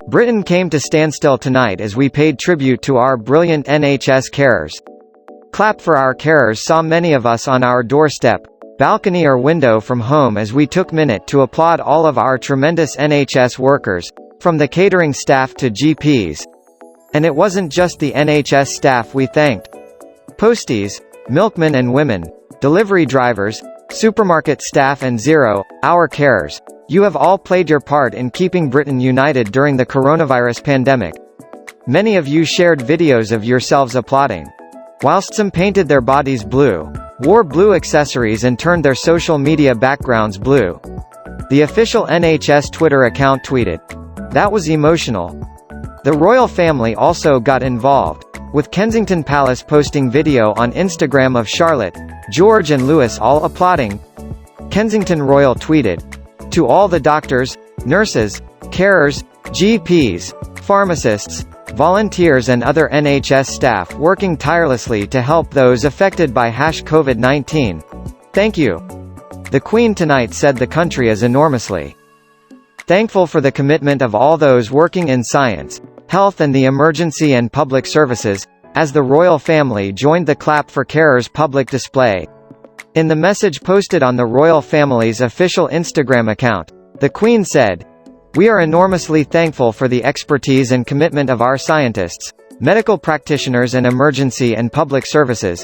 Britain came to standstill tonight as we paid tribute to our brilliant NHS carers. Clap for our carers saw many of us on our doorstep, balcony or window from home as we took minute to applaud all of our tremendous NHS workers, from the catering staff to GPs. And it wasn't just the NHS staff we thanked. Posties, milkmen and women, delivery drivers, supermarket staff and zero-hour carers. You have all played your part in keeping Britain united during the coronavirus pandemic. Many of you shared videos of yourselves applauding. Whilst some painted their bodies blue, wore blue accessories and turned their social media backgrounds blue. The official NHS Twitter account tweeted, "That was emotional." The royal family also got involved, with Kensington Palace posting video on Instagram of Charlotte, George and Louis all applauding. Kensington Royal tweeted, "To all the doctors, nurses, carers, GPs, pharmacists, volunteers and other NHS staff working tirelessly to help those affected by COVID-19. Thank you." The Queen tonight said the country is enormously thankful for the commitment of all those working in science, health and the emergency and public services, as the royal family joined the Clap for Carers public display. In the message posted on the royal family's official Instagram account, the Queen said, "We are enormously thankful for the expertise and commitment of our scientists, medical practitioners and emergency and public services."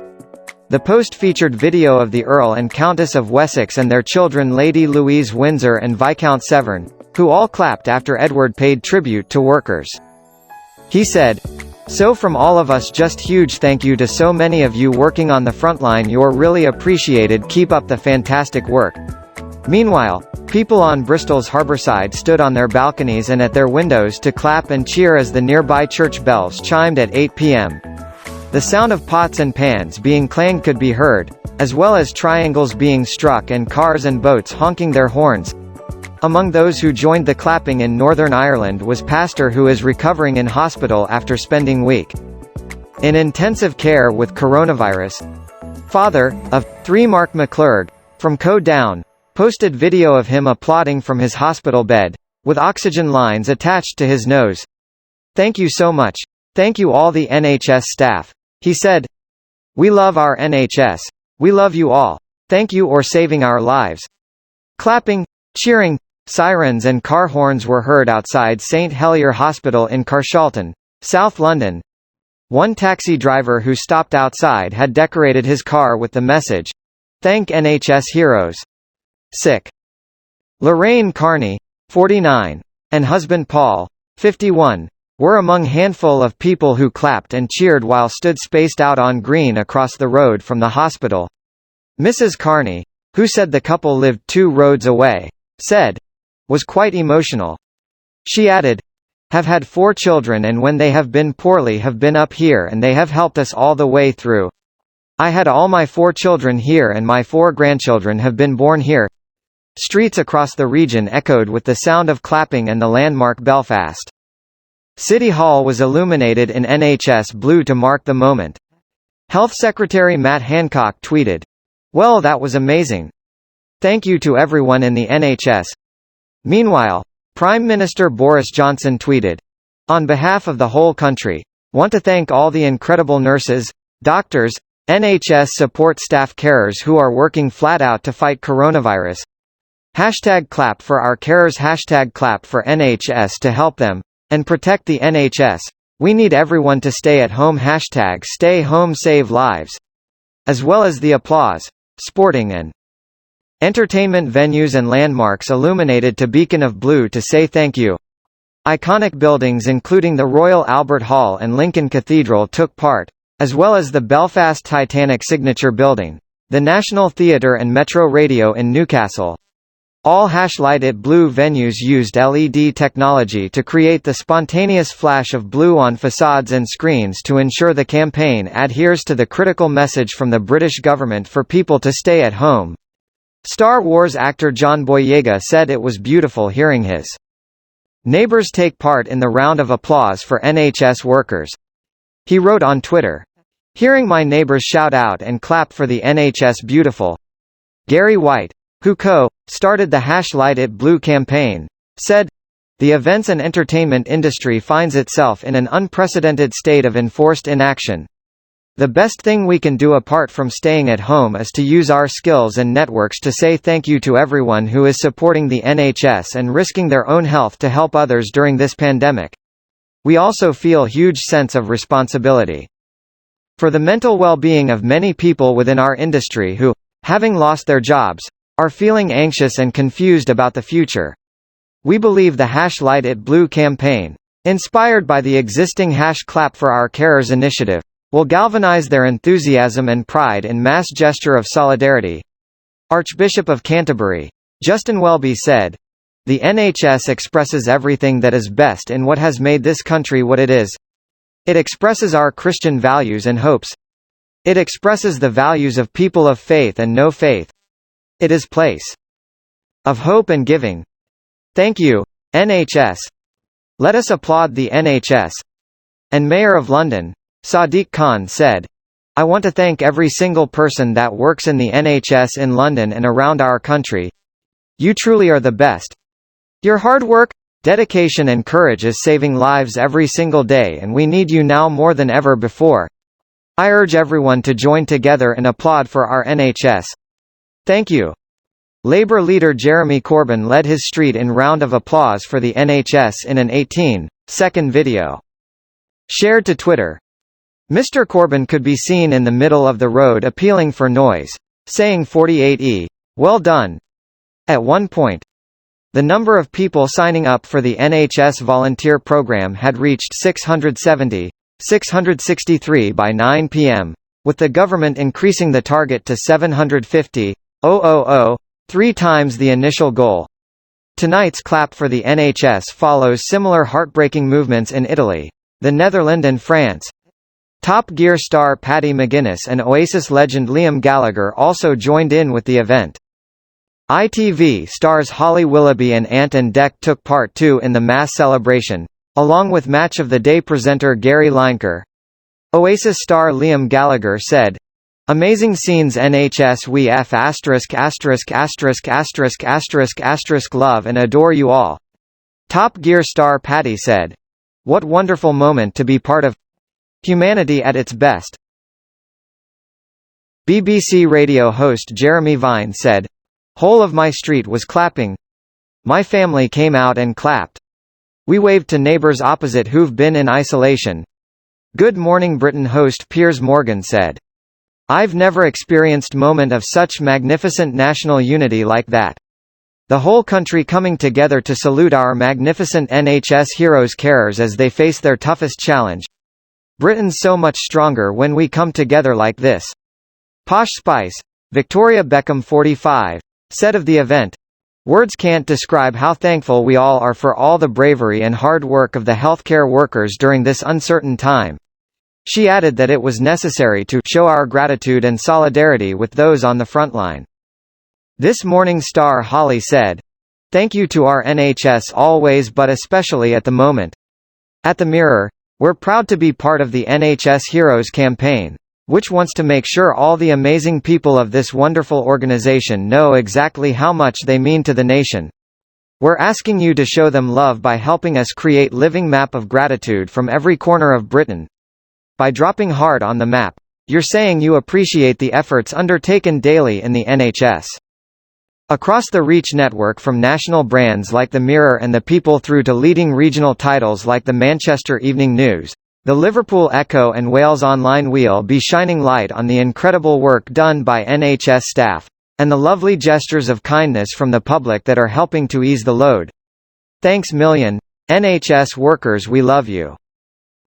The post featured video of the Earl and Countess of Wessex and their children Lady Louise Windsor and Viscount Severn, who all clapped after Edward paid tribute to workers. He said, "So from all of us, just huge thank you to so many of you working on the front line. You're really appreciated. Keep up the fantastic work." Meanwhile, people on Bristol's Harbourside stood on their balconies and at their windows to clap and cheer as the nearby church bells chimed at 8 p.m. The sound of pots and pans being clanged could be heard, as well as triangles being struck and cars and boats honking their horns. Among those who joined the clapping in Northern Ireland was pastor who is recovering in hospital after spending week in intensive care with coronavirus. Father of 3 Mark McClurg, from Co Down, posted video of him applauding from his hospital bed, with oxygen lines attached to his nose. "Thank you so much. Thank you all the NHS staff," he said. "We love our NHS. We love you all. Thank you for saving our lives." Clapping, cheering, sirens and car horns were heard outside St Helier Hospital in Carshalton, South London. One taxi driver who stopped outside had decorated his car with the message, "Thank NHS Heroes." Sick. Lorraine Carney, 49, and husband Paul, 51, were among handful of people who clapped and cheered while stood spaced out on green across the road from the hospital. Mrs. Carney, who said the couple lived 2 roads away, said, "Was quite emotional." She added, "Have had 4 children and when they have been poorly have been up here and they have helped us all the way through. I had all my 4 children here and my 4 grandchildren have been born here." Streets across the region echoed with the sound of clapping and the landmark Belfast City Hall was illuminated in NHS blue to mark the moment. Health Secretary Matt Hancock tweeted, "Well, that was amazing. Thank you to everyone in the NHS." Meanwhile, Prime Minister Boris Johnson tweeted, "On behalf of the whole country, want to thank all the incredible nurses, doctors, NHS support staff carers who are working flat out to fight coronavirus. #clap for our carers #clap for NHS to help them and protect the NHS. We need everyone to stay at home #stay home save lives." As well as the applause, sporting and entertainment venues and landmarks illuminated to beacon of blue to say thank you. Iconic buildings including the Royal Albert Hall and Lincoln Cathedral took part, as well as the Belfast Titanic Signature Building, the National Theatre and Metro Radio in Newcastle. All #light-it blue venues used LED technology to create the spontaneous flash of blue on facades and screens to ensure the campaign adheres to the critical message from the British government for people to stay at home. Star Wars actor John Boyega said it was beautiful hearing his neighbors take part in the round of applause for NHS workers. He wrote on Twitter, "Hearing my neighbors shout out and clap for the NHS beautiful." Gary White, who co-started the #light-it blue campaign, said, the events and entertainment industry finds itself in an unprecedented state of enforced inaction. The best thing we can do apart from staying at home is to use our skills and networks to say thank you to everyone who is supporting the NHS and risking their own health to help others during this pandemic. We also feel huge sense of responsibility for the mental well-being of many people within our industry who, having lost their jobs, are feeling anxious and confused about the future. We believe the Light It Blue campaign, inspired by the existing Clap for Our Carers initiative, will galvanize their enthusiasm and pride in mass gesture of solidarity. Archbishop of Canterbury, Justin Welby said, "The NHS expresses everything that is best in what has made this country what it is. It expresses our Christian values and hopes. It expresses the values of people of faith and no faith. It is place of hope and giving. Thank you, NHS. Let us applaud the NHS." And Mayor of London, Sadiq Khan said, "I want to thank every single person that works in the NHS in London and around our country. You truly are the best. Your hard work, dedication and courage is saving lives every single day, and we need you now more than ever before. I urge everyone to join together and applaud for our NHS. Thank you." Labour leader Jeremy Corbyn led his street in round of applause for the NHS in an 18-second video shared to Twitter. Mr. Corbyn could be seen in the middle of the road appealing for noise, saying 48E, "Well done." At one point, the number of people signing up for the NHS volunteer programme had reached 663 by 9 p.m., with the government increasing the target to 750,000, 3 times the initial goal. Tonight's clap for the NHS follows similar heartbreaking movements in Italy, the Netherlands and France. Top Gear star Paddy McGuinness and Oasis legend Liam Gallagher also joined in with the event. ITV stars Holly Willoughby and Ant and Dec took part too in the mass celebration, along with Match of the Day presenter Gary Lineker. Oasis star Liam Gallagher said, "Amazing scenes NHS we ******** love and adore you all." Top Gear star Paddy said, "What wonderful moment to be part of. Humanity at its best." BBC radio host Jeremy Vine said, "Whole of my street was clapping. My family came out and clapped. We waved to neighbours opposite who've been in isolation." Good Morning Britain host Piers Morgan said, "I've never experienced moment of such magnificent national unity like that. The whole country coming together to salute our magnificent NHS heroes carers as they face their toughest challenge. Britain's so much stronger when we come together like this." Posh Spice, Victoria Beckham 45, said of the event, "Words can't describe how thankful we all are for all the bravery and hard work of the healthcare workers during this uncertain time." She added that it was necessary to show our gratitude and solidarity with those on the front line. This Morning star Holly said, "Thank you to our NHS always but especially at the moment. At the Mirror, we're proud to be part of the NHS Heroes campaign, which wants to make sure all the amazing people of this wonderful organisation know exactly how much they mean to the nation. We're asking you to show them love by helping us create living map of gratitude from every corner of Britain. By dropping hard on the map, you're saying you appreciate the efforts undertaken daily in the NHS." Across the Reach network, from national brands like the Mirror and the People through to leading regional titles like the Manchester Evening News, the Liverpool Echo and Wales Online, we'll be shining light on the incredible work done by NHS staff, and the lovely gestures of kindness from the public that are helping to ease the load. Thanks million, NHS workers, we love you.